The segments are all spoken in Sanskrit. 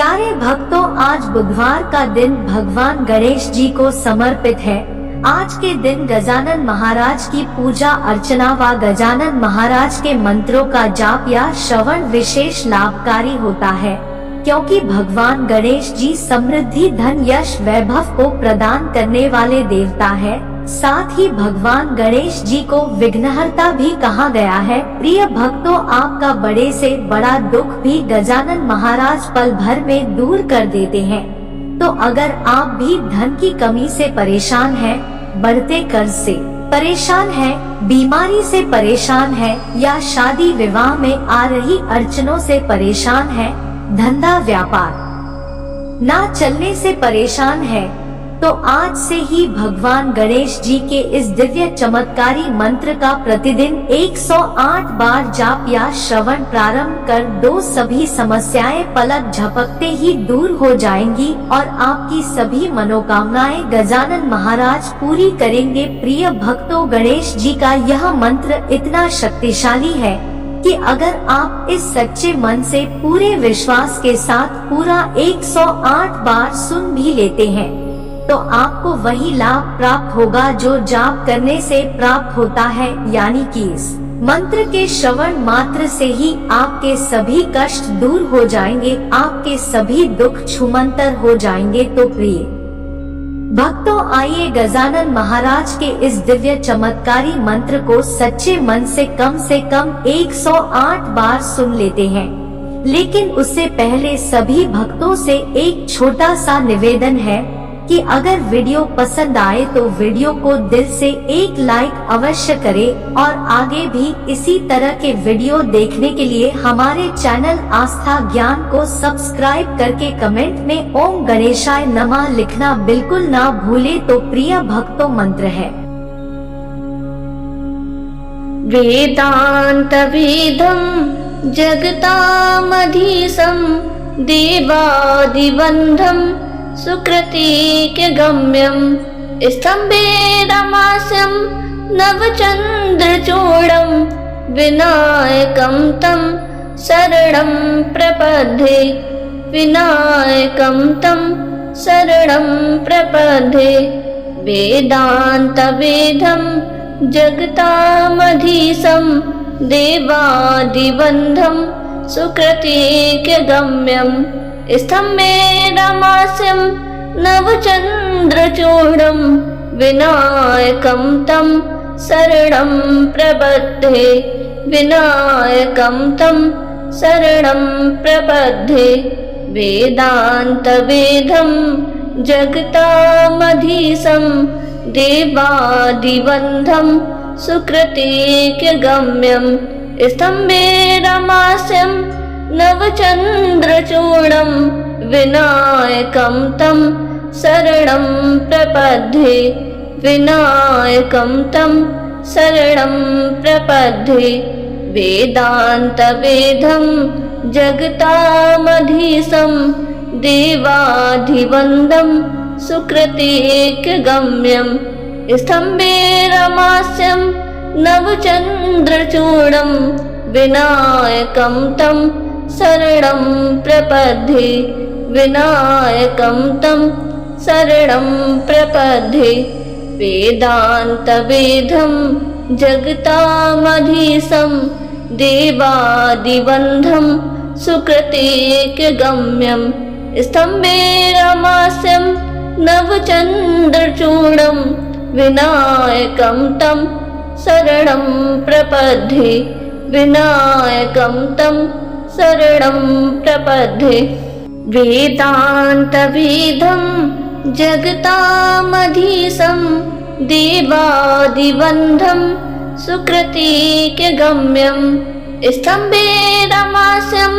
प्यारे भक्तों, आज बुधवार का दिन भगवान गणेश जी को समर्पित है। आज के दिन गजानन महाराज की पूजा अर्चना व गजानन महाराज के मंत्रों का जाप या श्रवण विशेष लाभकारी होता है, क्योंकि भगवान गणेश जी समृद्धि, धन, यश, वैभव को प्रदान करने वाले देवता है। साथ ही भगवान गणेश जी को विघ्नहर्ता भी कहा गया है। प्रिय भक्तों, आपका बड़े से बड़ा दुख भी गजानन महाराज पल भर में दूर कर देते हैं। तो अगर आप भी धन की कमी से परेशान हैं, बढ़ते कर्ज से परेशान हैं, बीमारी से परेशान हैं या शादी विवाह में आ रही अड़चनों से परेशान हैं, धंधा व्यापार ना चलने से परेशान है, तो आज से ही भगवान गणेश जी के इस दिव्य चमत्कारी मंत्र का प्रतिदिन 108 बार जाप या श्रवण प्रारंभ कर दो। सभी समस्याएं पलक झपकते ही दूर हो जाएंगी और आपकी सभी मनोकामनाएं गजानन महाराज पूरी करेंगे। प्रिय भक्तों, गणेश जी का यह मंत्र इतना शक्तिशाली है कि अगर आप इस सच्चे मन से पूरे विश्वास के साथ पूरा 108 बार सुन भी लेते हैं, तो आपको वही लाभ प्राप्त होगा जो जाप करने से प्राप्त होता है, यानी कि इस मंत्र के श्रवण मात्र से ही आपके सभी कष्ट दूर हो जाएंगे, आपके सभी दुख छूमंतर हो जाएंगे। तो प्रिय भक्तों, आइए गजानन महाराज के इस दिव्य चमत्कारी मंत्र को सच्चे मन से कम 108 बार सुन लेते हैं। लेकिन उससे पहले सभी भक्तों से एक छोटा सा निवेदन है कि अगर वीडियो पसंद आए तो वीडियो को दिल से एक लाइक अवश्य करें और आगे भी इसी तरह के वीडियो देखने के लिए हमारे चैनल आस्था ज्ञान को सब्सक्राइब करके कमेंट में ओम गणेशाय नमः लिखना बिल्कुल ना भूले। तो प्रिय भक्तों, मंत्र है वेदांत वेदम जगतामधीशं देवादिबन्धं सुकृतिकगम्यं स्तम्भेरमास्यं नवचन्द्रचूडं विनायकं तं शरणं प्रपद्ये, विनायकं तं शरणं प्रपद्ये। वेदान्तवेदं जगतामधीशं देवादिबन्धं सुकृतिकगम्यं स्तम्भेरमास्यं नवचन्द्रचूडं विनायकं तं शरणं प्रपद्ये, विनायकं तं शरणं प्रपद्ये। वेदान्तवेदं जगतामधीशं देवादिबन्धं सुकृतिकगम्यं स्तम्भेरमास्यं नवचन्द्रचूडं विनायकं तं शरणं प्रपद्ये, विनायकं तं शरणं प्रपद्ये। वेदान्तवेदं जगतामधीशं देवादिबन्धं सुकृतिकगम्यं स्तम्भेरमास्यं नवचन्द्रचूडं विनायकं तं शरणं प्रपद्ये, विनायकं तं शरणं प्रपद्ये। वेदान्तवेदं जगतामधीशं देवादिबन्धं सुकृतिकगम्यं स्तम्भेरमास्यं नवचन्द्रचूडं विनायकं तं शरणं प्रपद्ये, विनायकं तं शरणं प्रपद्ये। वेदान्तवेदं जगतामधीशं देवादिबन्धं सुकृतिकगम्यं स्तम्भेरमास्यं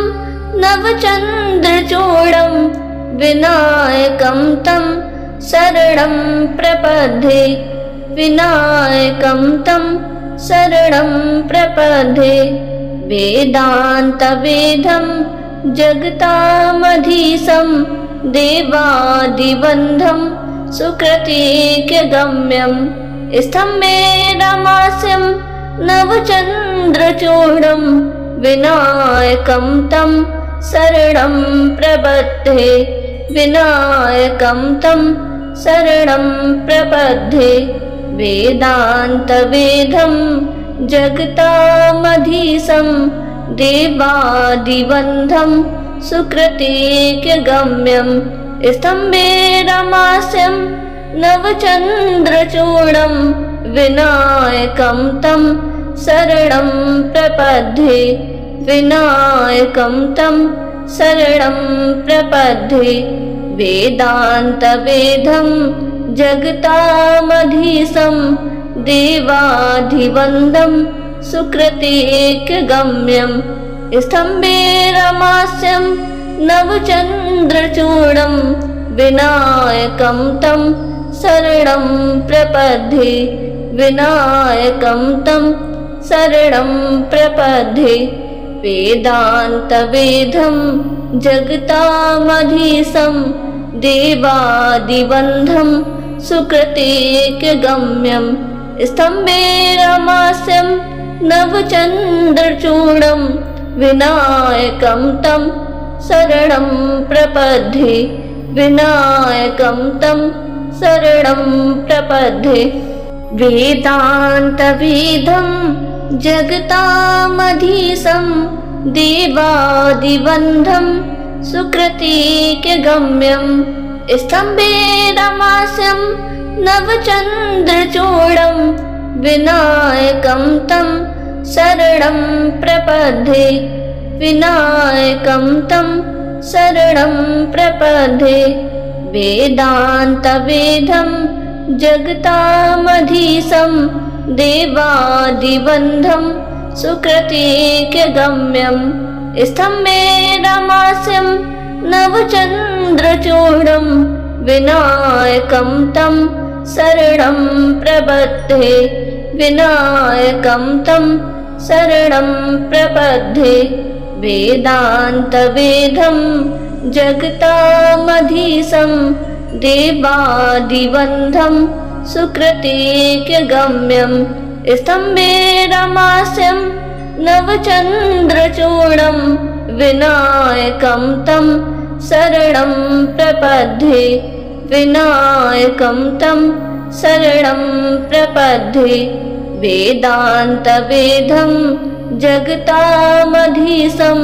नवचन्द्रचूडं विनायकं तं शरणं प्रपद्ये, विनायकं तं शरणं प्रपद्ये। वेदान्तवेदं जगतामधीशं देवादिबन्धं सुकृतिकगम्यं स्तम्भेरमास्यं नवचन्द्रचूडं विनायकं तं शरणं प्रपद्ये विनायकं तं शरणं प्रपद्ये वेदान्तवेदं जगतामधीशं देवादिवन्द्यं सुकृतिकगम्यं स्तम्भेरमास्यं नवचन्द्रचूडं विनायकं तं शरणं प्रपद्ये विनायकं तं शरणं प्रपद्ये वेदान्तवेदं जगतामधीशं देवाधिवन्दं सुकृतिकगम्यं स्तम्भेरमास्यं नवचन्द्रचूडं विनायकं तं शरणं प्रपद्ये विनायकं तं शरणं प्रपद्ये वेदान्तवेदं जगतामधीशं देवादिवन्दं सुकृतिकगम्यं स्तम्भेरमास्यं नवचन्द्रचूडं विनायकं तं शरणं प्रपद्ये विनायकं तं शरणं प्रपद्ये वेदान्तवेदं जगतामधीशं देवादिवन्दं सुकृतिकगम्यं स्तम्भेरमास्यं नवचन्द्रचूडं विनायकं तं शरणं प्रपद्ये विनायकं तं शरणं प्रपद्ये वेदान्तवेदं जगतामधीशं देवादिवन्दं सुकृतिकगम्यं स्तम्भेरमास्यं नवचन्द्रचूडं विनायकं तं शरणं प्रपद्ये विनायकं तं शरणं प्रपद्ये वेदान्तवेदं जगतामधीशं देवादिवन्दं सुकृतिकगम्यं स्तम्भेरमास्यं नवचन्द्रचूडं विनायकं तं शरणं प्रपद्ये विनायकं तं शरणं प्रपद्ये वेदान्तवेदं जगतामधीशं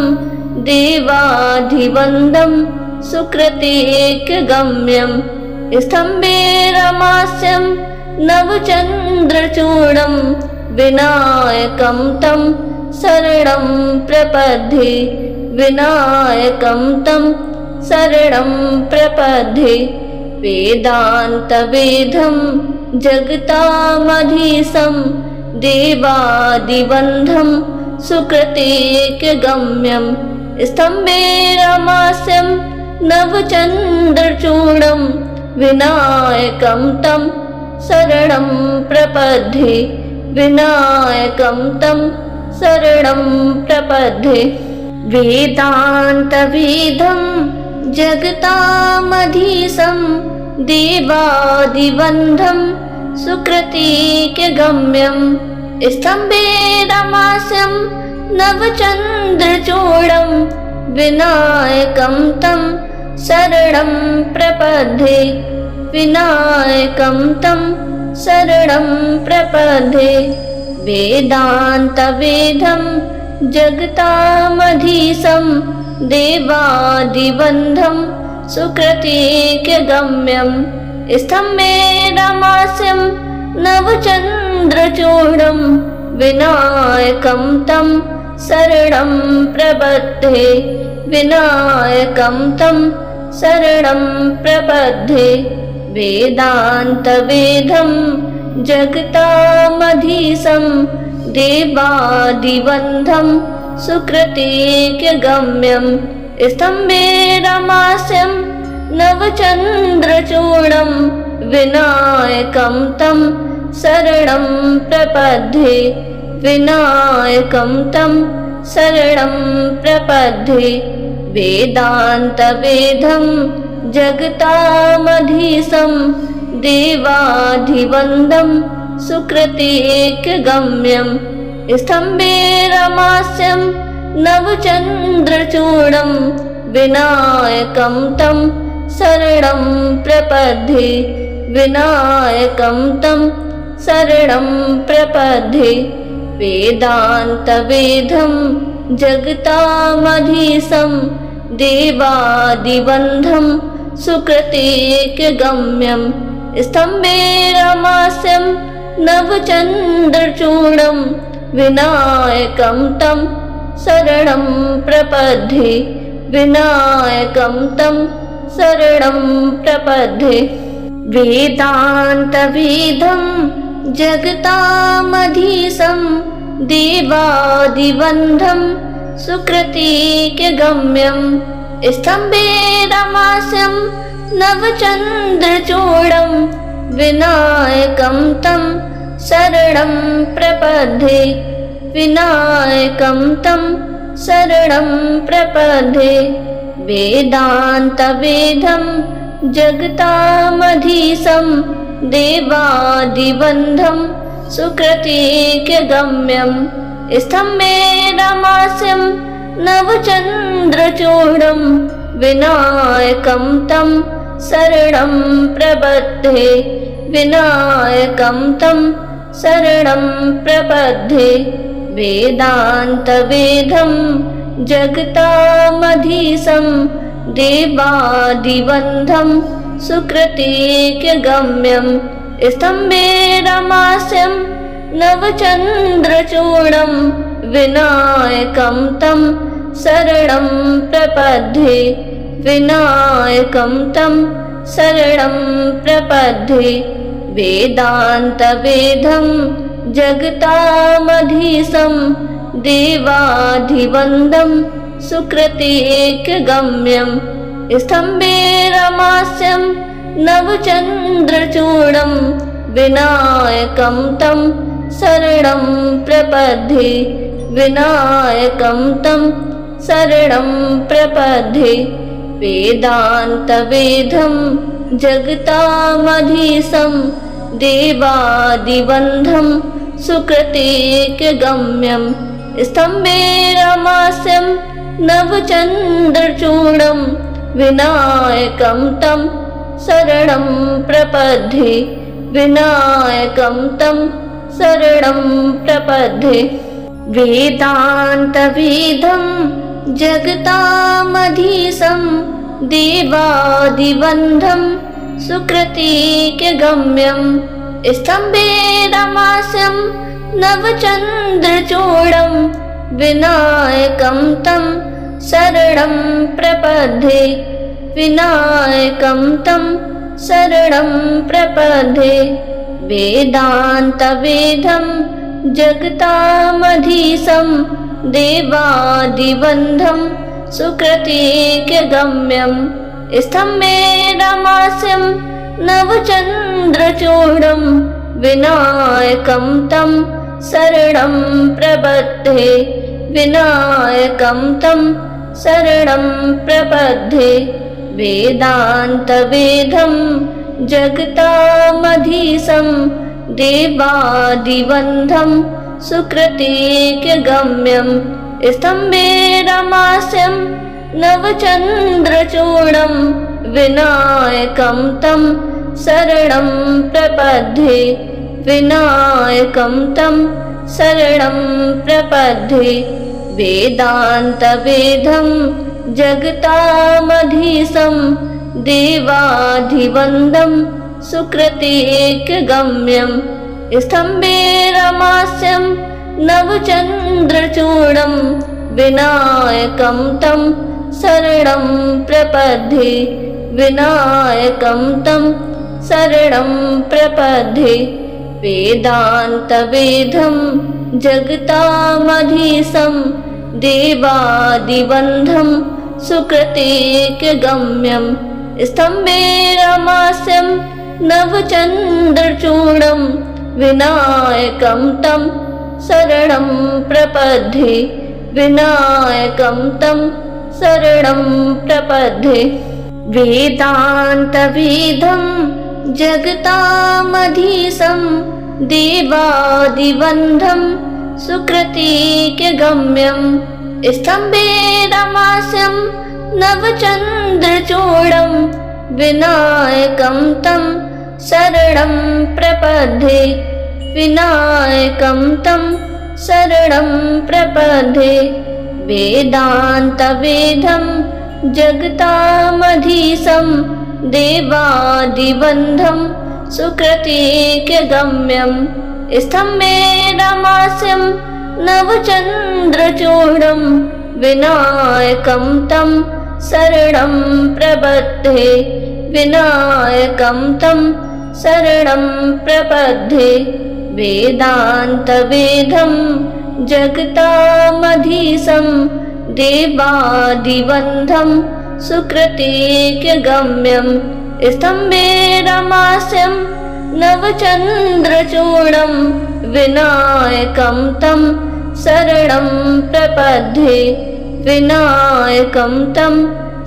देवाधिवन्दं सुकृतिकगम्यं स्तम्भेरमास्यं नवचन्द्रचूडं विनायकं तं शरणं प्रपद्ये विनायकं तं शरणं प्रपद्ये वेदान्तवेदं जगतामधीशं देवादिवन्दं सुकृतिकगम्यं स्तम्भेरमास्यं नवचन्द्रचूडं विनायकं तं शरणं प्रपद्ये विनायकं तं शरणं प्रपद्ये वेदान्तवेदं जगतामधीशं देवादिवन्दं सुकृतिकगम्यं स्तम्भेरमास्यं नवचन्द्रचूडं विनायकं तं शरणं प्रपद्ये विनायकं तं शरणं प्रपद्ये वेदान्तवेदं जगतामधीशं देवादिवन्दं सुकृतिकगम्यं स्तम्भेरमास्यं नवचन्द्रचूडं विनायकं तं शरणं प्रपद्ये विनायकं तं शरणं प्रपद्ये वेदान्तवेदं जगतामधीशं देवादिवन्दं सुकृतिकगम्यं स्तम्भेरमास्यं नवचन्द्रचूडं विनायकं तं शरणं प्रपद्ये विनायकं तं शरणं प्रपद्ये वेदान्तवेदं जगतामधीशं देवाधिवन्दं सुकृतिकगम्यं स्तम्भेरमास्यं नवचन्द्रचूडं विनायकं तं शरणं प्रपद्ये विनायकं तं शरणं प्रपद्ये वेदान्तवेदं जगतामधीशं देवादिबन्धं सुकृतेकगम्यं स्तम्भेरमास्यं नवचन्द्रचूडं विनायकं तं शरणं प्रपद्ये विनायकं तं शरणं प्रपद्ये वेदान्तवेदं जगतामधीशं देवादिबन्धं सुकृतेकगम्यं स्तम्भेरमास्यं नवचन्द्रचूडं विनायकं तं शरणं प्रपद्ये विनायकं तं शरणं प्रपद्ये वेदान्तवेदं जगतामधीशं देवादिबन्धं सुकृतेकगम्यं स्तम्भेरमास्यं नवचन्द्रचूडं विनायकं तं शरणं प्रपद्ये विनायकं तं शरणं प्रपद्ये वेदान्तवेदं जगतामधीशं देवादिबन्धं सुकृतेकगम्यं स्तम्भेरमास्यं नवचन्द्रचूडं विनायकं तं शरणं प्रपद्ये विनायकं तं शरणं प्रपद्ये वेदान्तवेदं जगतामधीशं देवादिबन्धं सुकृतेकगम्यं स्तम्भेरमास्यं नवचन्द्रचूडं विनायकं तं शरणं प्रपद्ये विनायकं तं शरणं प्रपद्ये वेदान्तवेदं जगतामधीशं देवादिबन्धं सुकृतेकगम्यं स्तम्भेरमास्यं नवचन्द्रचूडं विनायकं तं शरणं प्रपद्ये विनायकं तं शरणं प्रपद्ये वेदान्तवेदं जगतामधीशं देवादिबन्धं सुकृतेकगम्यं स्तम्भेरमास्यं नवचन्द्रचूडं विनायकं तं शरणं प्रपद्ये विनायकं तं शरणं प्रपद्ये वेदान्तवेदं जगतामधीशं देवादिबन्धं सुकृतेकगम्यं स्तम्भेरमास्यं नवचन्द्रचूडं विनायकं तं शरणं प्रपद्ये विनायकं तं शरणं प्रपद्ये वेदान्तवेदं जगतामधीशं देवादिबन्धं सुकृतेकगम्यं स्तम्भेरमास्यं नवचन्द्रचूडं विनायकं तं शरणं प्रपद्ये विनायकं तं शरणं प्रपद्ये वेदान्तवेदं जगतामधीशं देवादिबन्धं सुकृतेकगम्यं स्तम्भेरमास्यं नवचन्द्रचूडं विनायकं तं शरणं प्रपद्ये विनायकं तं शरणं प्रपद्ये वेदान्तवेदं जगतामधीशं देवादिबन्धं सुकृतेकगम्यं स्तम्भेरमास्यं नवचन्द्रचूडं विनायकं तं शरणं प्रपद्ये विनायकं तं शरणं प्रपद्ये वेदान्तवेदं जगतामधीशं देवादिबन्धं सुकृतेकगम्यं स्तम्भे रमास्यं नवचन्द्रचूडं विनायकं तं शरणं प्रपद्ये विनायकं तं शरणं प्रपद्ये वेदान्तवेदं जगतामधीशं देवादिबन्धं सुकृतिकगम्यं स्तम्भे रमास्यं नवचन्द्रचूडं विनायकं तं शरणं प्रपद्ये विनायकं तं शरणं प्रपद्ये वेदान्तवेदं जगतामधीशं देवादिबन्धं सुकृतिकगम्यं स्तम्भे रमास्यं नवचन्द्रचूडं विनायकं तं शरणं प्रपद्ये विनायकं तं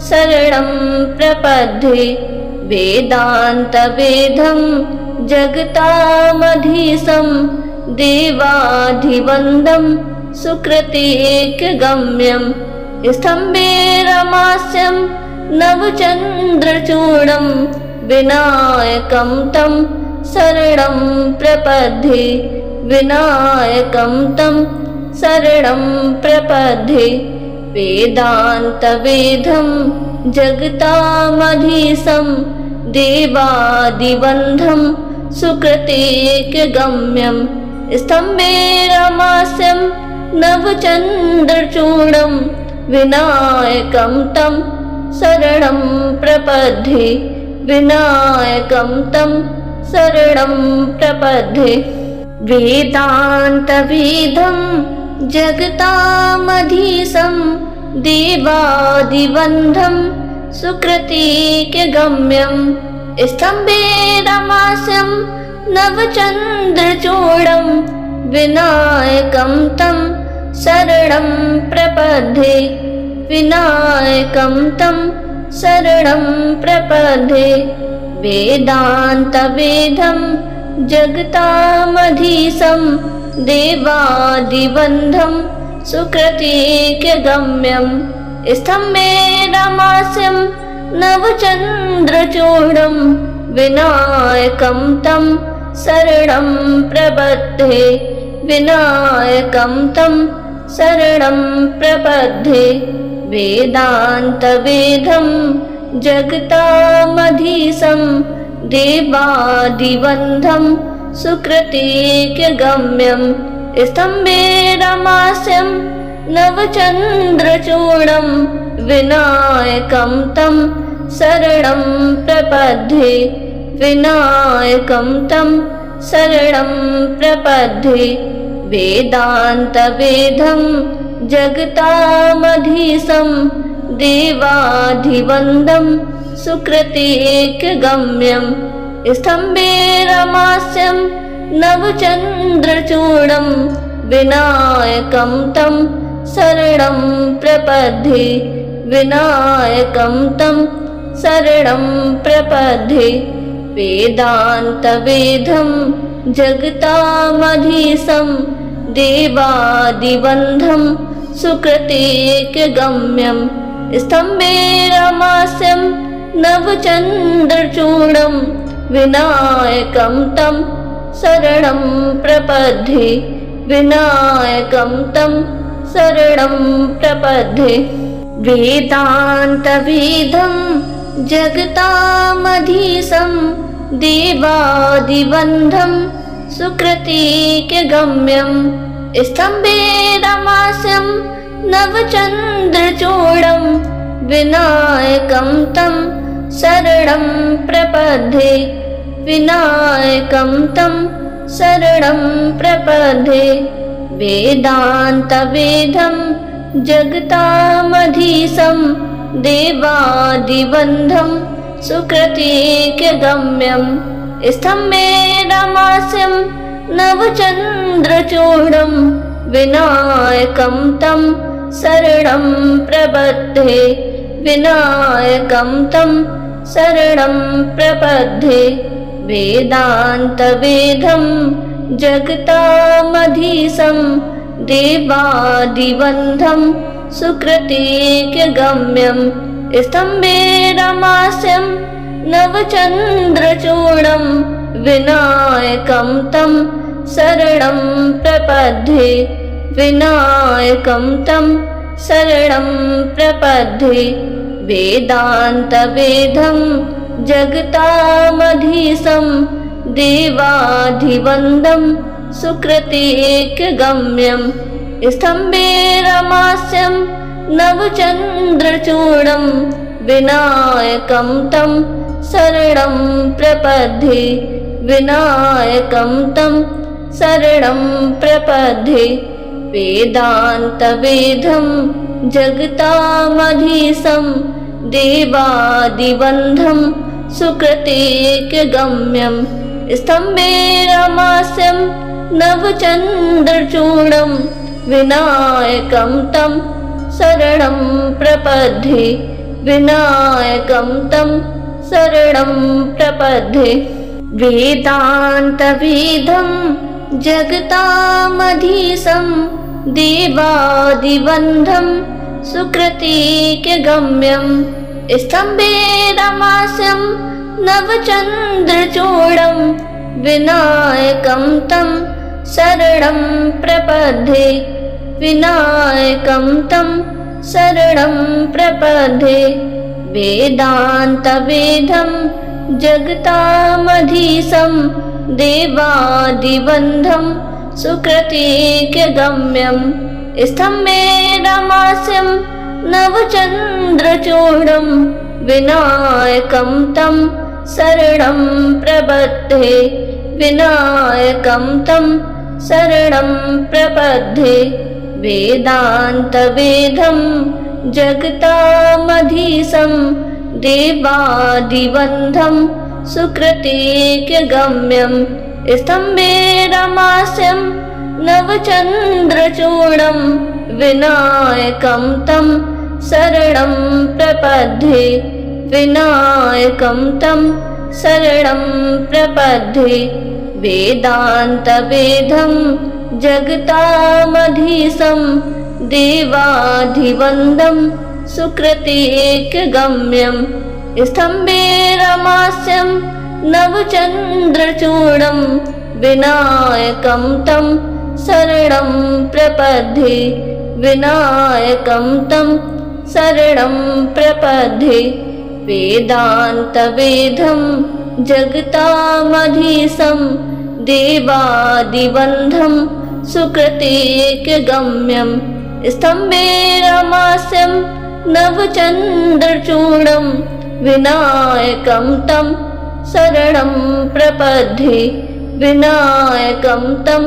शरणं प्रपद्ये वेदान्तवेदं जगतामधीशं देवाधिवन्दं सुकृतिकगम्यं स्तम्भे रमास्यं नवचन्द्रचूडं विनायकं तं शरणं प्रपद्ये विनायकं तं शरणं प्रपद्ये वेदान्तवेदं जगतामधीशं देवादिबन्धं सुकृतिकगम्यं स्तम्भे रमास्यं नवचन्द्रचूडं विनायकं तं शरणं प्रपद्ये विनायकं तं शरणं प्रपद्ये वेदान्तवेदं जगतामधीशं देवादिबन्धं सुकृतिकगम्यं स्तम्भे रमास्यं नवचन्द्रचूडं विनायकं तं शरणं प्रपद्ये विनायकं तं शरणं प्रपद्ये वेदान्तवेदं जगतामधीशं देवादिबन्धं सुकृतिकगम्यं स्तम्भे रमास्यं नवचन्द्रचूडं विनायकं तं शरणं प्रपद्ये विनायकं तं शरणं प्रपद्ये वेदान्तवेदं जगतामधीशं देवादिबन्धं सुकृतिकगम्यं स्तम्भे रमास्यं नवचन्द्रचूडं विनायकं तं शरणं प्रपद्ये विनायकं तं शरणं प्रपद्ये वेदान्तवेदं जगतामधीशं देवाधिवन्दं सुकृतिकगम्यं स्तम्भे रमास्यं नवचन्द्रचूडं विनायकं तं शरणं प्रपद्ये विनायकं तं शरणं प्रपद्ये वेदान्तवेदं जगतामधीशं देवादिबन्धं सुकृतिकगम्यं स्तम्भे रमास्यं नवचन्द्रचूडं विनायकं तं शरणं प्रपद्ये विनायकं तं शरणं प्रपद्ये वेदान्तवेदं जगतामधीशं देवादिबन्धं सुकृतिकगम्यं स्तम्भे रमास्यं नवचन्द्रचूडं विनायकं तं शरणं प्रपद्ये विनायकं तं शरणं प्रपद्ये वेदान्तवेदं जगतामधीशं देवादिबन्धं सुकृतिकगम्यं स्तम्भे रमास्यं नवचन्द्रचूडं विनायकं तं शरणं प्रपद्ये विनायकं तं शरणं प्रपद्ये वेदान्तवेदं जगतामधीशं देवादिबन्धं सुकृतीक्यगम्यं स्तम्भे रमास्यं नवचन्द्रचूडं विनायकं तं शरणं प्रपद्ये विनायकं तं शरणं प्रपद्ये वेदान्तवेदं जगतामधीशं देवाधिवन्दं सुकृतीक्यगम्यं स्तम्भे रमास्यं नवचन्द्रचूडं विनायकं तं शरणं प्रपद्ये विनायकं तं शरणं प्रपद्ये वेदान्तवेदं जगतामधीशं देवादिवन्दं सुकृतीक्यगम्यं स्तम्भे रमास्यं नवचन्द्रचूडं विनायकं तं शरणं प्रपद्ये विनायकं तं शरणं प्रपद्ये वेदान्तवेदं जगतामधीशं देवादिवन्दं सुकृतीक्यगम्यं स्तम्भे रमास्यं नवचन्द्रचूडं विनायकं तं शरणं प्रपद्ये विनायकं तं शरणं प्रपद्ये वेदान्तवेदं जगतामधीशं देवादिवन्दं सुकृतीक्यगम्यं स्तम्भे रमास्यं नवचन्द्रचूडं विनायकं तं शरणं प्रपद्ये विनायकं तं शरणं प्रपद्ये वेदान्तवेदं जगतामधीशं देवादिवन्दं सुकृतीक्यगम्यं स्तम्भे रमास्यं नवचन्द्रचूडं विनायकं तं शरणं प्रपद्ये विनायकं तं शरणं प्रपद्ये वेदान्तवेदं जगतामधीशं देवाधिवन्दं सुकृतीक्यगम्यं स्तम्भे रमास्यं नवचन्द्रचूडं विनायकं तं शरणं प्रपद्ये विनायकं तं शरणं प्रपद्ये वेदान्तवेदं जगतामधीशं देवादिवन्दं सुकृतीक्यगम्यं स्तम्भे रमास्यं नवचन्द्रचूडं विनायकं तं शरणं प्रपद्ये विनायकं तं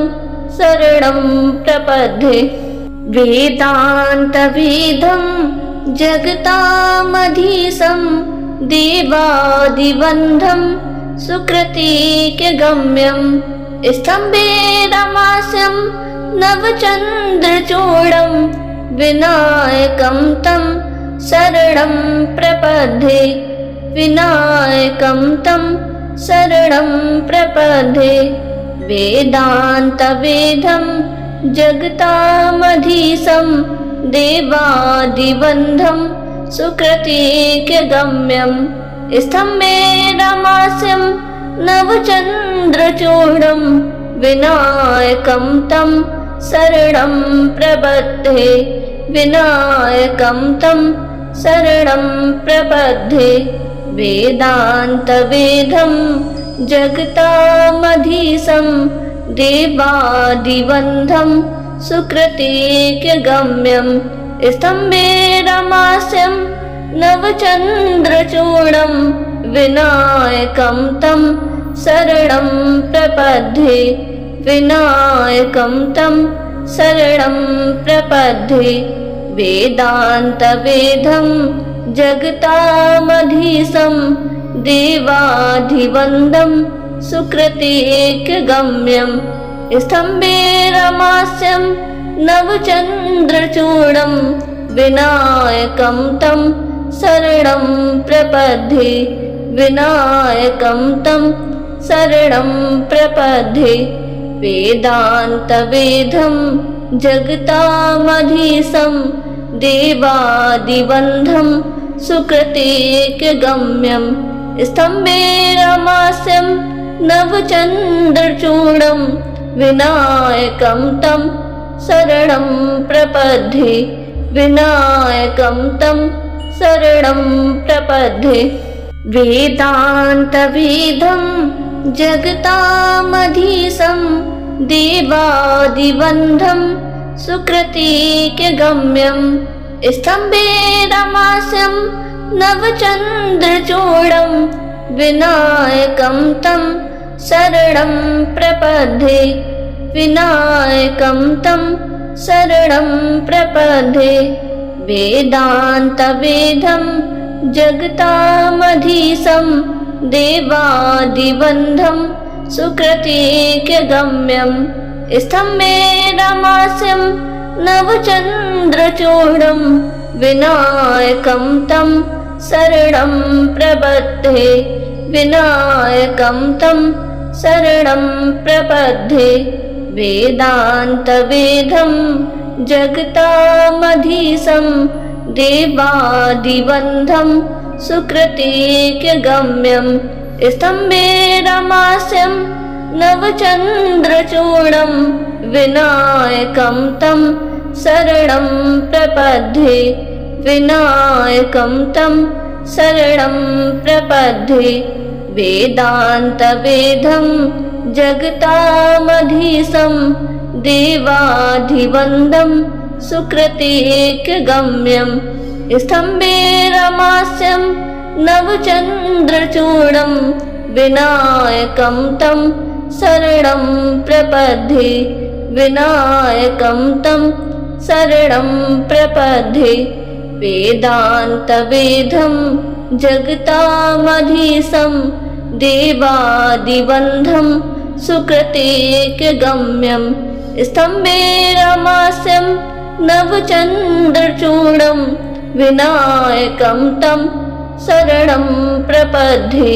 शरणं प्रपद्ये वेदान्तवेदं जगतामधीशं देवादिवन्दं सुकृतीक्यगम्यं स्तम्भे रमास्यं नवचन्द्रचूडं विनायकं तं शरणं प्रपद्ये विनायकं तं शरणं प्रपद्ये वेदान्तवेदं जगतामधीशं देवादिवन्दं सुकृतीक्यगम्यं स्तम्भे रमास्यं नवचन्द्रचूडं विनायकं तं शरणं प्रपद्ये विनायकं तं शरणं प्रपद्ये वेदान्तवेदं जगतामधीशं देवादिवन्दं सुकृतीक्यगम्यं स्तम्भे रमास्यं नवचन्द्रचूडं विनायकं तं शरणं प्रपद्ये विनायकं तं शरणं प्रपद्ये वेदान्तवेदं जगतामधीशं देवाधिवन्दं सुकृतीक्यगम्यं स्तम्भे रमास्यं नवचन्द्रचूडं विनायकं तं शरणं प्रपद्ये विनायकं तं शरणं प्रपद्ये वेदान्तवेदं जगतामधीशं देवादिबन्धं सुकृतेकगम्यं स्तम्भे रमास्यं नवचन्द्रचूडं विनायकं तं शरणं प्रपद्ये विनायकं तं शरणं प्रपद्ये वेदान्तवेदं जगतामधीशं देवादिबन्धं सुकृतिकगम्यं स्तम्भे रमास्यं नवचन्द्रचूडं विनायकं तं शरणं प्रपद्ये विनायकं तं शरणं प्रपद्ये वेदान्तवेदं जगतामधीशं देवादिबन्धं सुकृतिकगम्यं स्तम्भे रमास्यं नवचन्द्रचूडं विनायकं तं शरणं प्रपद्ये विनायकं तं शरणं प्रपद्ये वेदान्तवेदं जगतामधीशं देवादिबन्धं सुकृतिकगम्यं स्तम्भे रमास्यं नवचन्द्रचूडं विनायकं तं शरणं प्रपद्ये विनायकं तं शरणं प्रपद्ये वेदान्तवेदं जगतामधीशं देवादिबन्धं सुकृतिकगम्यं स्तम्भे रमास्यं नवचन्द्रचूडं विनायकं तं शरणं प्रपद्ये विनायकं तं शरणं प्रपद्ये वेदान्तवेदं जगतामधीशं देवादिबन्धं सुकृतिकगम्यं स्तम्भे रमास्यं नवचन्द्रचूडं विनायकं तं शरणं प्रपद्ये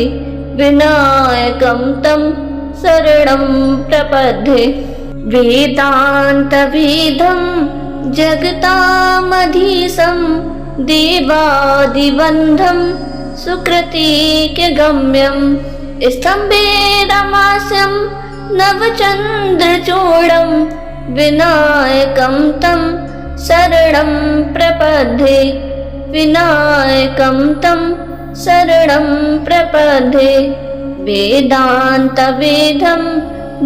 विनायकं तं शरणं प्रपद्ये वेदान्तवेदं जगतामधीशं देवादिबन्धं सुकृतिकगम्यं स्तम्भे रमास्यं नवचन्द्रचूडं विनायकं तं शरणं प्रपद्ये विनायकं तं शरणं प्रपद्ये वेदान्तवेदं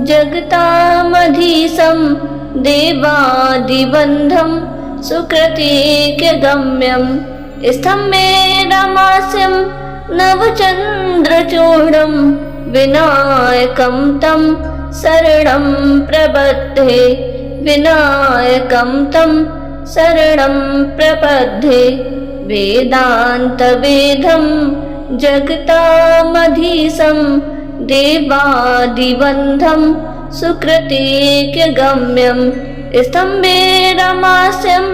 जगतामधीशं देवादिबन्धं सुकृतिकगम्यं स्तम्भे रमास्यं नवचन्द्रचूडं विनायकं तं शरणं प्रपद्ये विनायकं तं शरणं प्रपद्ये वेदान्तवेदं जगतामधीशं देवादिबन्धं सुकृतिकगम्यं स्तम्भे रमास्यं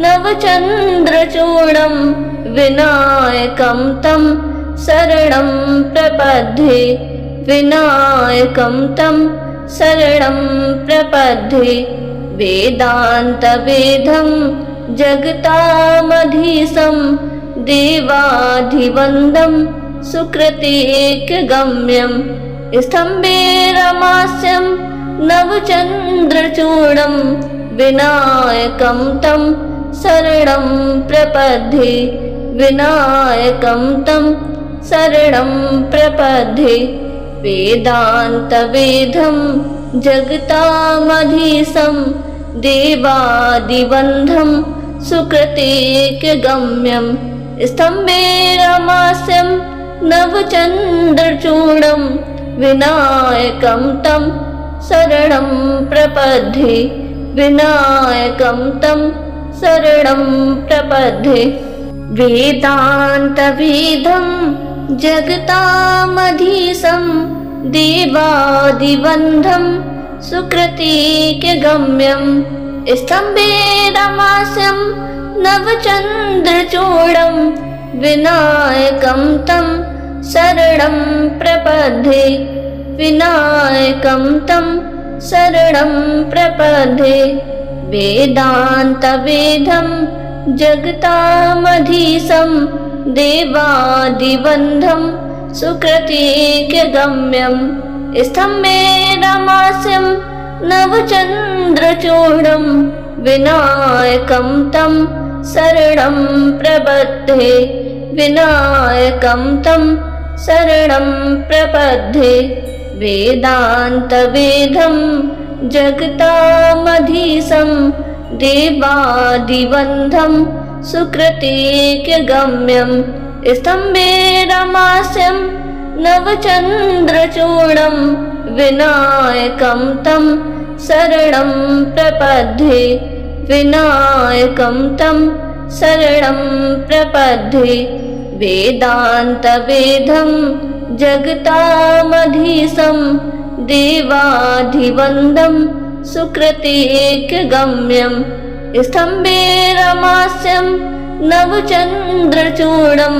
नवचन्द्रचूडं विनायकं तं शरणं प्रपद्ये विनायकं तं शरणं प्रपद्ये वेदान्तवेदं जगतामधीशं देवादिबन्धं सुकृतिकगम्यं स्तम्भे रमास्यं नवचन्द्रचूडं विनायकं तं शरणं प्रपद्ये विनायकं तं शरणं प्रपद्ये वेदान्तवेदं जगतामधीशं देवादिबन्धं सुकृतिकगम्यं स्तम्भे रमास्यं नवचन्द्रचूडं विनायकं तं शरणं प्रपद्ये विनायकं तं शरणं प्रपद्ये वेदान्तवेदं जगतामधीशं देवादिबन्धं सुकृतिकगम्यं स्तम्भे रमास्यं नवचन्द्रचूडं विनायकं तं शरणं प्रपद्ये विनायकं तं शरणं प्रपद्ये वेदान्तवेदं जगतामधीशं देवादिबन्धं सुकृतिक्यगम्यं स्तम्भे रमास्यं नवचन्द्रचूडं विनायकं तं शरणं प्रपद्ये विनायकं तं शरणं प्रपद्ये वेदान्तवेदं जगतामधीशं देवादिबन्धं सुकृतिक्यगम्यं स्तम्भे रमास्यं नवचन्द्रचूडं विनायकं तं शरणं प्रपद्ये विनायकं तं शरणं प्रपद्ये वेदान्तवेदं जगतामधीशं देवादिबन्धं सुकृतिक्यगम्यं स्तम्भे रमास्यं नवचन्द्रचूडं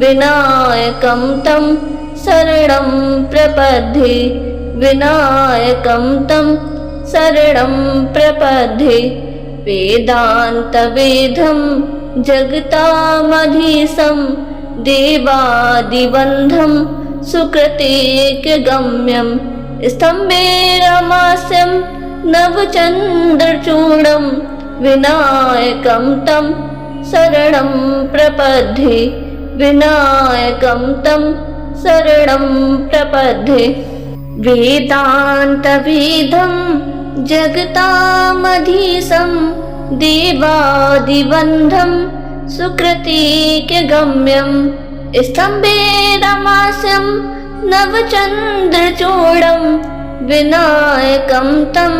विनायकं तं शरणं प्रपद्ये विनायकं तं शरणं प्रपद्ये वेदान्तवेदं जगतामधीशं देवादिबन्धं सुकृतिक्यगम्यं स्तम्भे रमास्यं नवचन्द्रचूडं विनायकं तं शरणं प्रपद्ये विनायकं तं शरणं प्रपद्ये वेदान्तवेदं जगतामधीशं देवादिबन्धं सुकृतिक्यगम्यं स्तम्भे रमास्यं नवचन्द्रचूडं विनायकं तं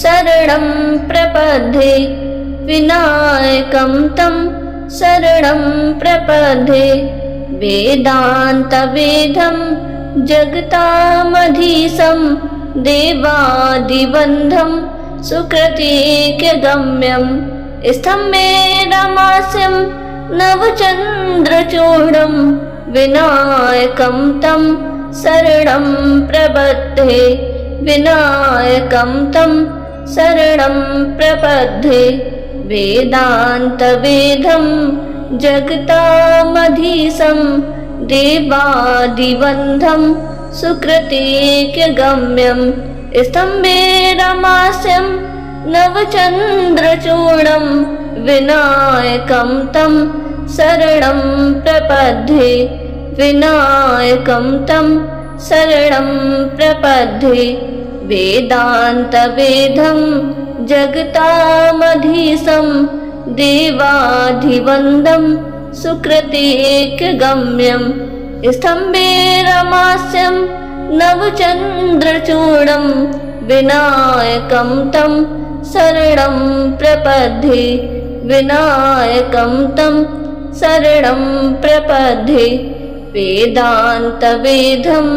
शरणं प्रपद्ये विनायकं तं शरणं प्रपद्ये वेदान्तवेदं जगतामधीशं देवादिबन्धं सुकृतिक्यगम्यं स्तम्भे रमास्यं नवचन्द्रचूडं विनायकं तं शरणं प्रपद्ये विनायकं तं शरणं प्रपद्ये वेदान्तवेदं जगतामधीशं देवादिबन्धं सुकृतिक्यगम्यं स्तम्भे रमास्यं नवचन्द्रचूडं विनायकं तं शरणं प्रपद्ये विनायकं तं शरणं प्रपद्ये वेदान्तवेदं जगतामधीशं देवादिबन्धं सुकृतिक्यगम्यं स्तम्भे रमास्यं नवचन्द्रचूडं विनायकं तं शरणं प्रपद्ये विनायकं तं शरणं प्रपद्ये वेदान्तवेदं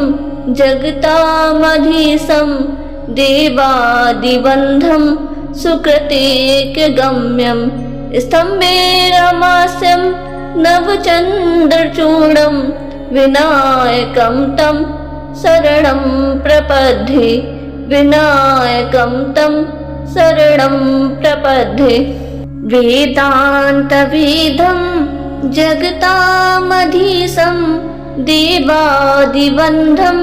जगतामधीशं देवादिबन्धं सुकृतिक्यगम्यं स्तम्भे रमास्यं नवचन्द्रचूडं विनायकं तं शरणं प्रपद्ये विनायकं तं शरणं प्रपद्ये वेदान्तवेदं जगतामधीशं देवादिबन्धं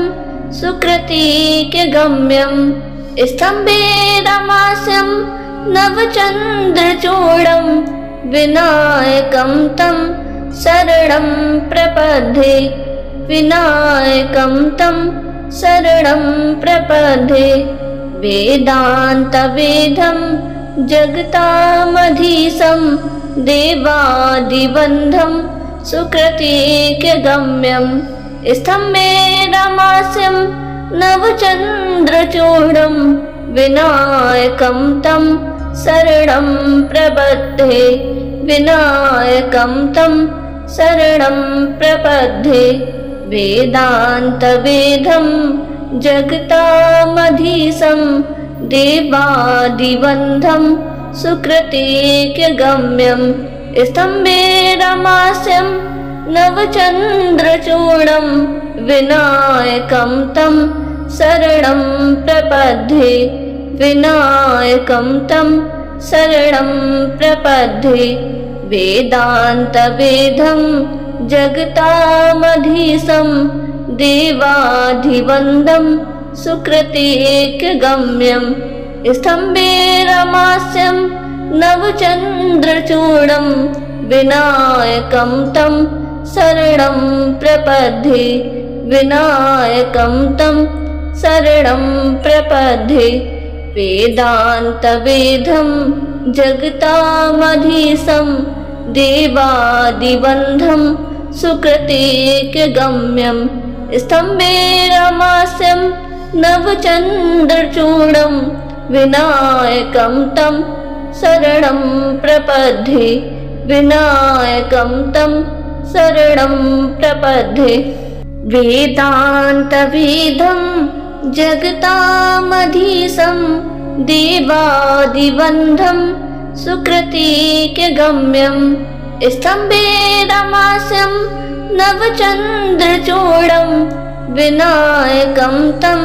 सुकृतिक्यगम्यं स्तम्भे रमास्यं नवचन्द्रचूडं विनायकं तं शरणं प्रपद्ये विनायकं तं शरणं प्रपद्ये वेदान्तवेदं जगतामधीशं देवादिबन्धं सुकृतिक्यगम्यं स्तम्भे रमास्यं नवचन्द्रचूडं विनायकं तं शरणं प्रपद्ये विनायकं तं शरणं प्रपद्ये वेदान्तवेदं जगतामधीशं देवादिबन्धं सुकृतिक्यगम्यं स्तम्भे रमास्यं नवचन्द्रचूडं विनायकं तं शरणं प्रपद्ये विनायकं तं शरणं प्रपद्ये वेदान्तवेदं जगतामधीशं देवाधिवन्दं सुकृतेकगम्यं स्तम्भेरमास्यं नवचन्द्रचूडं विनायकं तं शरणं प्रपद्ये विनायकं तं शरणं प्रपद्ये वेदान्तवेदं जगतामधीशं देवादिवन्दं सुकृतेकगम्यं स्तम्भेरमास्यं नवचन्द्रचूडं विनायकं तं शरणं प्रपद्ये विनायकं तं शरणं प्रपद्ये वेदान्तवेदं जगतामधीशं देवादिवन्दं सुकृतेकगम्यं स्तम्भेरमास्यं नवचन्द्रचूडं विनायकं तं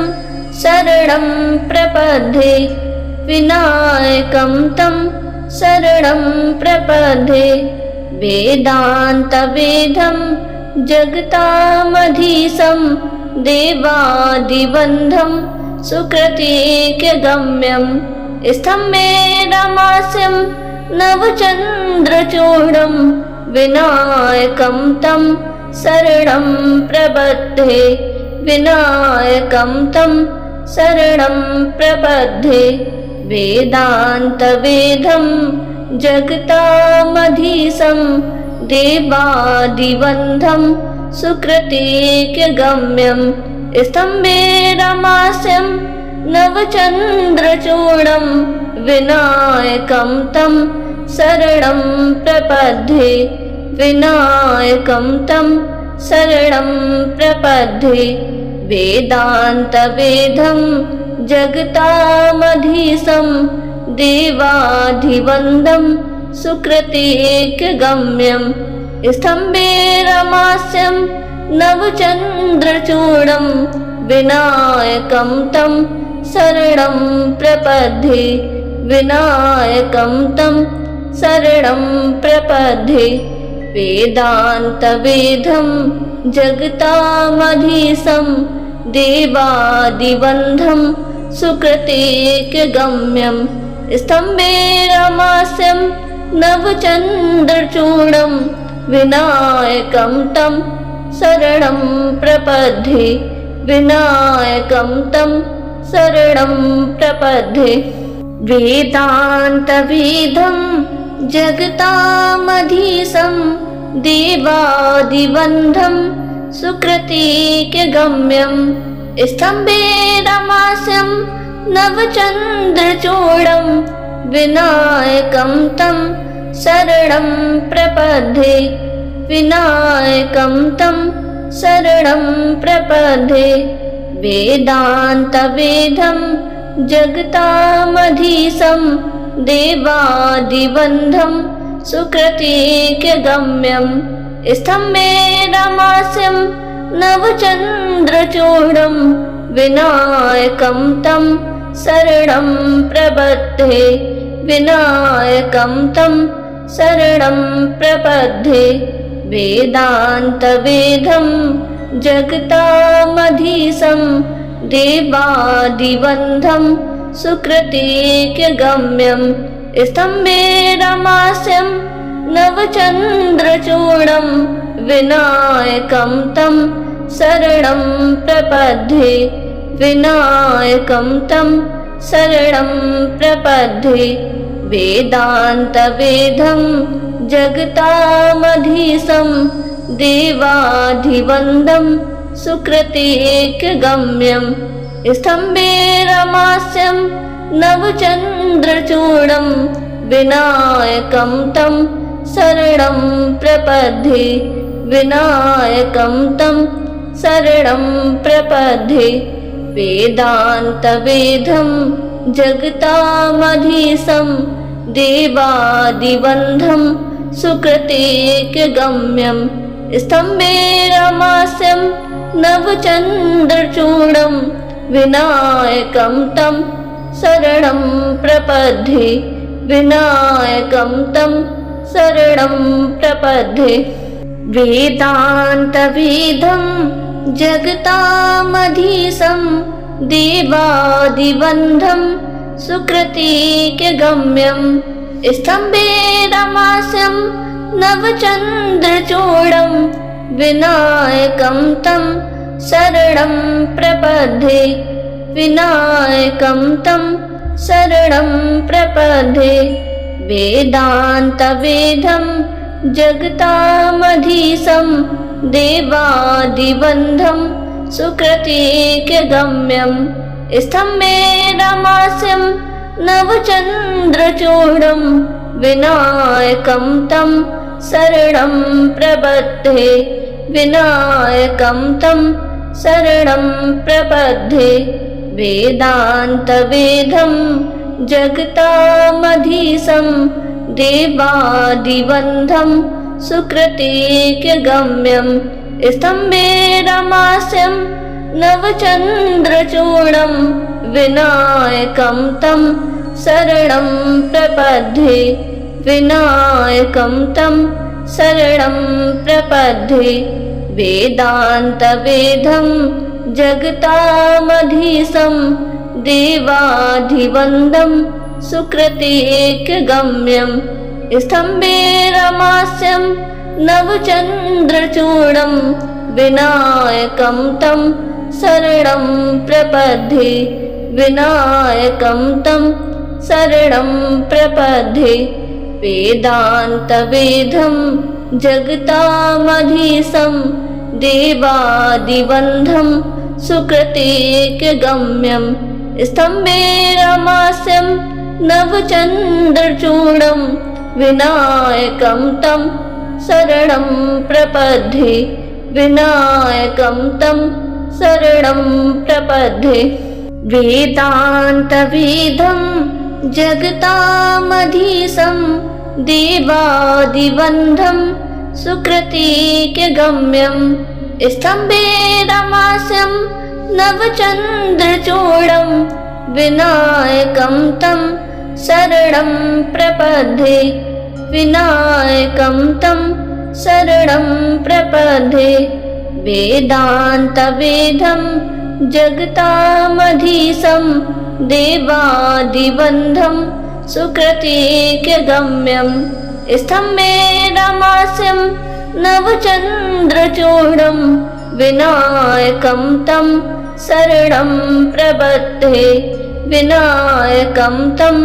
शरणं प्रपद्ये विनायकं तं शरणं प्रपद्ये वेदान्तवेदं जगतामधीशं देवादिवन्दं सुकृतेकगम्यं स्तम्भेरमास्यं नवचन्द्रचूडं विनायकं तं शरणं प्रपद्ये विनायकं तं शरणं प्रपद्ये वेदान्तवेदं जगतामधीशं देवादिवन्दं सुकृतेकगम्यं स्तम्भेरमास्यं नवचन्द्रचूडं विनायकं तं शरणं प्रपद्ये विनायकं तं शरणं प्रपद्ये वेदान्तवेदं जगतामधीशं देवाधिवन्दं सुकृतेकगम्यं स्तम्भेरमास्यं नवचन्द्रचूडं विनायकं तं शरणं प्रपद्ये विनायकं तं शरणं प्रपद्ये वेदान्तवेदं जगतामधीशं देवादिवन्दं सुकृतेकगम्यं स्तम्भेरमास्यं नवचन्द्रचूडं विनायकं तं शरणं प्रपद्ये विनायकं तं शरणं प्रपद्ये वेदान्तवेदं जगतामधीशं देवादिवन्दं सुकृतेकगम्यं स्तम्भेरमास्यं नवचन्द्रचूडं विनायकं तं शरणं प्रपद्ये विनायकं तं शरणं प्रपद्ये वेदान्तवेदं जगतामधीशं देवादिवन्दं सुकृतेकगम्यं स्तम्भेरमास्यं नवचन्द्रचूडं विनायकं तं शरणं प्रपद्ये विनायकं तं शरणं प्रपद्ये वेदान्तवेदं जगतामधीशं देवादिवन्दं सुकृतेकगम्यं स्तम्भेरमास्यं नवचन्द्रचूडं विनायकं तं शरणं प्रपद्ये विनायकं तं शरणं प्रपद्ये वेदान्तवेदं जगतामधीशं देवाधिवन्दं सुकृतेकगम्यं स्तम्भेरमास्यं नवचन्द्रचूडं विनायकं तं शरणं प्रपद्ये विनायकं तं शरणं प्रपद्ये वेदान्तवेदं जगतामधीशं देवादिवन्दं सुकृतेकगम्यं स्तम्भेरमास्यं नवचन्द्रचूडं विनायकं तं शरणं प्रपद्ये विनायकं तं शरणं प्रपद्ये। वेदान्तवेदं जगतामधीशं देवादिबन्धं सुकृतिकगम्यं स्तम्भेरमास्यं नवचन्द्रचूडं विनायकं तं शरणं प्रपद्ये। विनायकं तं शरणं प्रपद्ये। वेदान्तवेदं जगतामधीशं देवादिबन्धं सुकृतिकगम्यं स्तम्भेरमास्यं नवचन्द्रचूडं विनायकं तं शरणं प्रपद्ये। विनायकं तं शरणं प्रपद्ये। वेदान्तवेदं जगतामधीशं देवादिबन्धं सुकृतिकगम्यं स्तम्भेरमास्यं नवचन्द्रचूडं विनायकं तं शरणं प्रपद्ये। विनायकं तं शरणं प्रपद्ये। वेदान्तवेदं जगतामधीशं देवादिबन्धं सुकृतिकगम्यं स्तम्भेरमास्यं नवचन्द्रचूडं विनायकं तं शरणं प्रपद्ये। विनायकं तं शरणं प्रपद्ये। वेदान्तवेदं जगतामधीशं देवादिबन्धं सुकृतिकगम्यं स्तम्भेरमास्यं नवचन्द्रचूडं विनायकं तं शरणं प्रपद्ये। विनायकं तं शरणं प्रपद्ये। वेदान्तवेदं जगतामधीशं देवादिबन्धं सुकृतिकगम्यं स्तम्भेरमास्यं नवचन्द्रचूडं विनायकं तं शरणं प्रपद्ये। विनायकं तं शरणं प्रपद्ये। वेदान्तवेदं जगतामधीशं देवादिबन्धं सुकृतिकगम्यं स्तम्भेरमास्यं नवचन्द्रचूडं विनायकं तं शरणं प्रपद्ये। विनायकं तं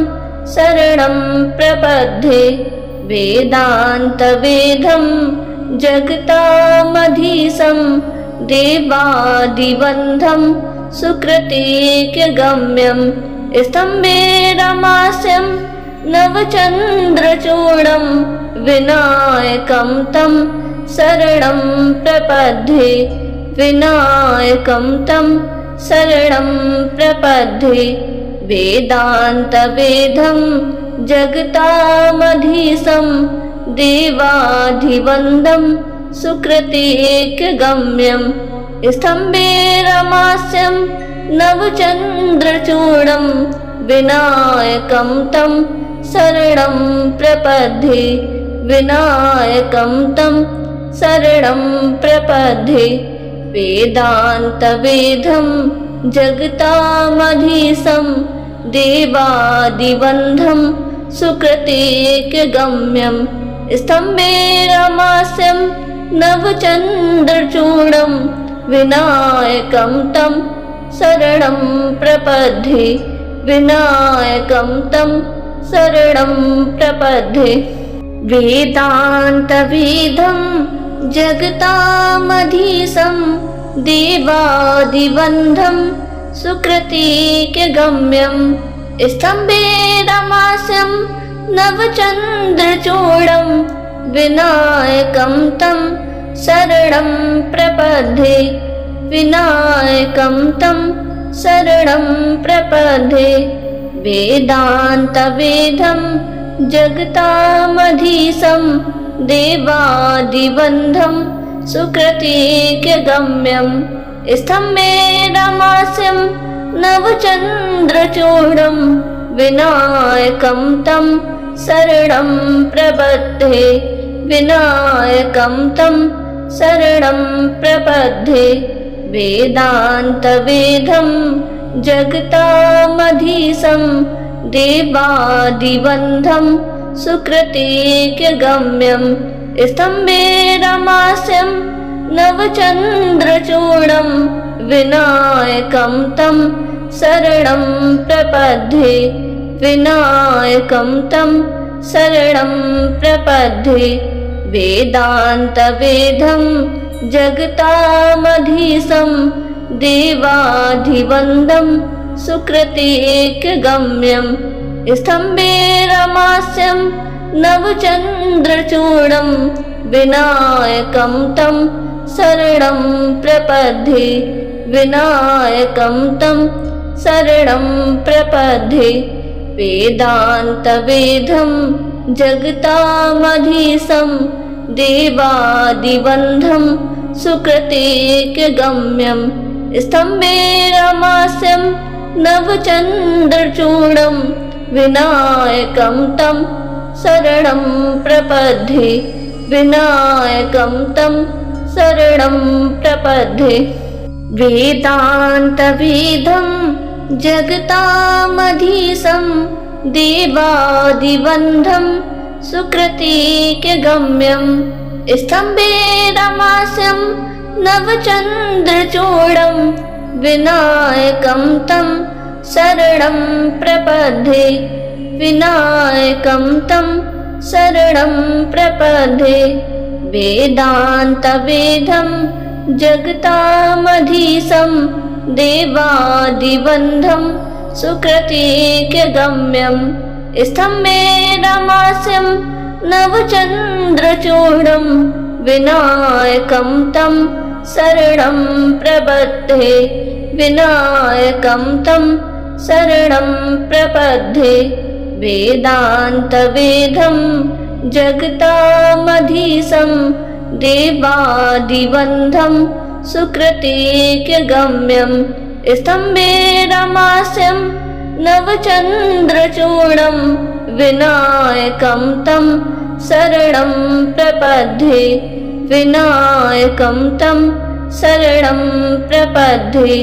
शरणं प्रपद्ये। वेदान्तवेदं जगतामधीशं देवादिबन्धं सुकृतिकगम्यं स्तम्भेरमास्यं नवचन्द्रचूडं विनायकं तं शरणं प्रपद्ये। विनायकं तं शरणं प्रपद्ये। वेदान्तवेदं जगतामधीशं देवादिबन्धं सुकृतिकगम्यं स्तम्भेरमास्यं नवचन्द्रचूडं विनायकं तं शरणं प्रपद्ये। विनायकं तं शरणं प्रपद्ये। वेदान्तवेदं जगतामधीशं देवादिबन्धं सुकृतिकगम्यं स्तम्भेरमास्यं नवचन्द्रचूडं विनायकं तं शरणं प्रपद्ये। विनायकं तं शरणं प्रपद्ये। वेदान्तवेदं जगतामधीशं देवादिबन्धं सुकृतिकगम्यं स्तम्भेरमास्यं नवचन्द्रचूडं विनायकं तं शरणं प्रपद्ये। विनायकं तं शरणं प्रपद्ये। वेदान्तवेदं जगतामधीशं देवादिबन्धं सुकृतिकगम्यं स्तम्भेरमास्यं नवचन्द्रचूडं विनायकं तं शरणं प्रपद्ये विनायकं तं शरणं प्रपद्ये वेदान्तवेदं जगतामधीशं देवादिबन्धं सुकृतिक्यगम्यं स्तम्भेरमास्यं नवचन्द्रचूडं विनायकं तं शरणं प्रपद्ये विनायकं तं शरणं प्रपद्ये वेदान्तवेदं जगतामधीशं देवाधिवन्दं सुकृतिक्यगम्यं स्तम्भेरमास्यं नवचन्द्रचूडं विनायकं तं शरणं प्रपद्ये विनायकं तं शरणं प्रपद्ये वेदान्तवेदं जगतामधीशं देवादिबन्धं सुकृतिक्यगम्यं स्तम्भेरमास्यं नवचन्द्रचूडं विनायकं तं शरणं प्रपद्ये विनायकं तं शरणं प्रपद्ये वेदान्तवेदं जगतामधीशं देवादिबन्धं सुकृतिक्यगम्यं स्तम्भेरमास्यं नवचन्द्रचूडं विनायकं तं शरणं प्रपद्ये विनायकं तं शरणं प्रपद्ये वेदान्तवेदं जगतामधीशं देवादिबन्धं सुकृतिक्यगम्यं स्तम्भेरमास्यं नवचन्द्रचूडं विनायकं तं शरणं प्रपद्ये विनायकं तं शरणं प्रपद्ये वेदान्तवेदं जगतामधीशं देवादिबन्धं सुकृतिक्यगम्यं स्तम्भेरमास्यं नवचन्द्रचूडं विनायकं तं शरणं प्रपद्ये विनायकं तं शरणं प्रपद्ये